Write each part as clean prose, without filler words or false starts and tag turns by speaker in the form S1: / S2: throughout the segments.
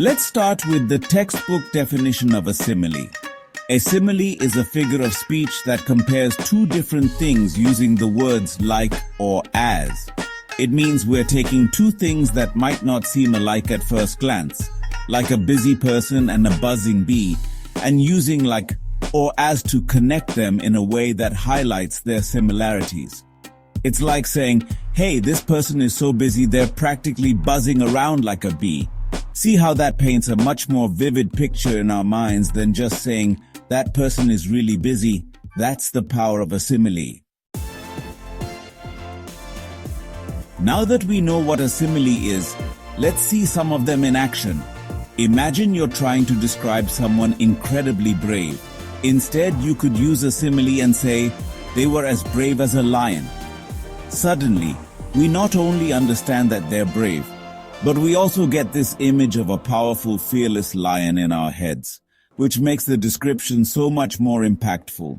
S1: Let's start with the textbook definition of a simile. A simile is a figure of speech that compares two different things using the words like or as. It means we're taking two things that might not seem alike at first glance, like a busy person and a buzzing bee, and using like or as to connect them in a way that highlights their similarities. It's like saying, hey, this person is so busy they're practically buzzing around like a bee. See how that paints a much more vivid picture in our minds than just saying, that person is really busy. That's the power of a simile. Now that we know what a simile is, let's see some of them in action. Imagine you're trying to describe someone incredibly brave. Instead, you could use a simile and say, they were as brave as a lion. Suddenly, we not only understand that they're brave, but we also get this image of a powerful, fearless lion in our heads, which makes the description so much more impactful.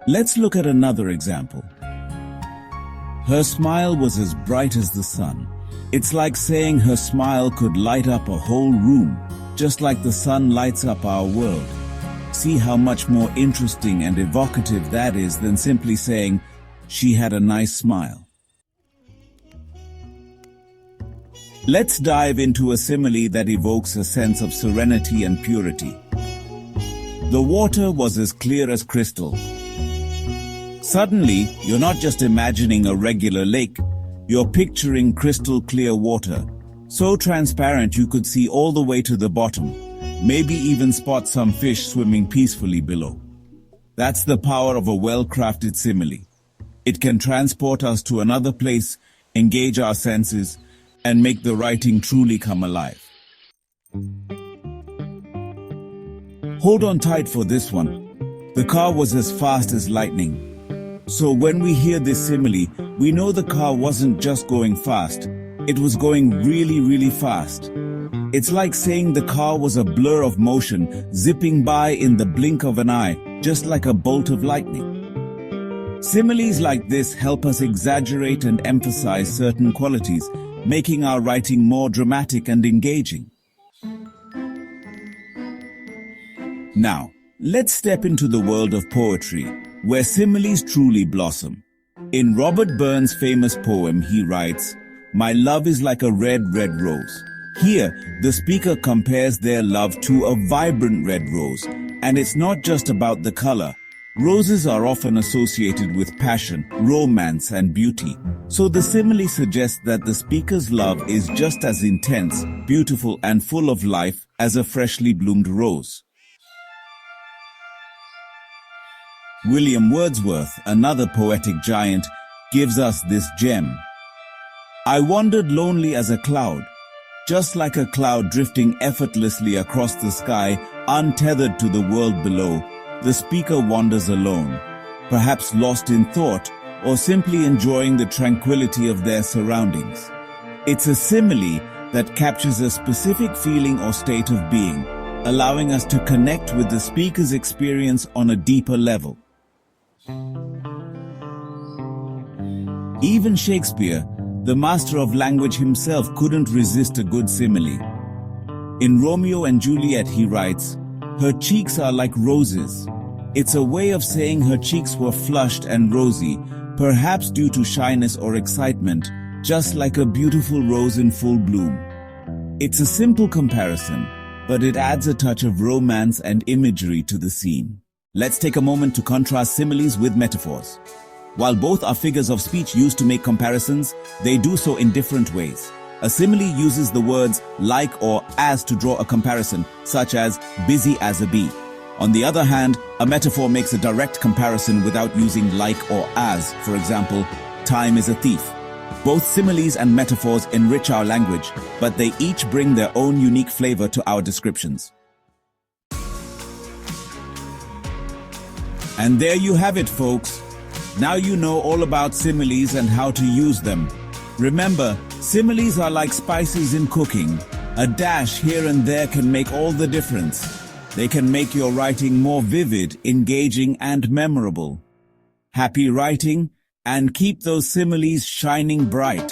S1: Let's look at another example. Her smile was as bright as the sun. It's like saying her smile could light up a whole room, just like the sun lights up our world. See how much more interesting and evocative that is than simply saying, she had a nice smile. Let's dive into a simile that evokes a sense of serenity and purity. The water was as clear as crystal. Suddenly, you're not just imagining a regular lake, you're picturing crystal clear water, so transparent you could see all the way to the bottom, maybe even spot some fish swimming peacefully below. That's the power of a well-crafted simile. It can transport us to another place, engage our senses, and make the writing truly come alive. Hold on tight for this one. The car was as fast as lightning. So when we hear this simile, we know the car wasn't just going fast, it was going really, really fast. It's like saying the car was a blur of motion, zipping by in the blink of an eye, just like a bolt of lightning. Similes like this help us exaggerate and emphasize certain qualities, making our writing more dramatic and engaging. Now, let's step into the world of poetry, where similes truly blossom. In Robert Burns' famous poem, he writes, "My love is like a red, red rose." Here, the speaker compares their love to a vibrant red rose, and it's not just about the color. Roses are often associated with passion, romance, and beauty. So the simile suggests that the speaker's love is just as intense, beautiful, and full of life as a freshly bloomed rose. William Wordsworth, another poetic giant, gives us this gem. "I wandered lonely as a cloud, just like a cloud drifting effortlessly across the sky, untethered to the world below. The speaker wanders alone, perhaps lost in thought, or simply enjoying the tranquility of their surroundings." It's a simile that captures a specific feeling or state of being, allowing us to connect with the speaker's experience on a deeper level. Even Shakespeare, the master of language himself, couldn't resist a good simile. In Romeo and Juliet, he writes, "Her cheeks are like roses." It's a way of saying her cheeks were flushed and rosy, perhaps due to shyness or excitement, just like a beautiful rose in full bloom. It's a simple comparison, but it adds a touch of romance and imagery to the scene. Let's take a moment to contrast similes with metaphors. While both are figures of speech used to make comparisons, they do so in different ways. A simile uses the words like or as to draw a comparison, such as busy as a bee. On the other hand, a metaphor makes a direct comparison without using like or as. For example, time is a thief. Both similes and metaphors enrich our language, but they each bring their own unique flavor to our descriptions. And there you have it, folks. Now you know all about similes and how to use them. Remember, similes are like spices in cooking. A dash here and there can make all the difference. They can make your writing more vivid, engaging, and memorable. Happy writing, and keep those similes shining bright.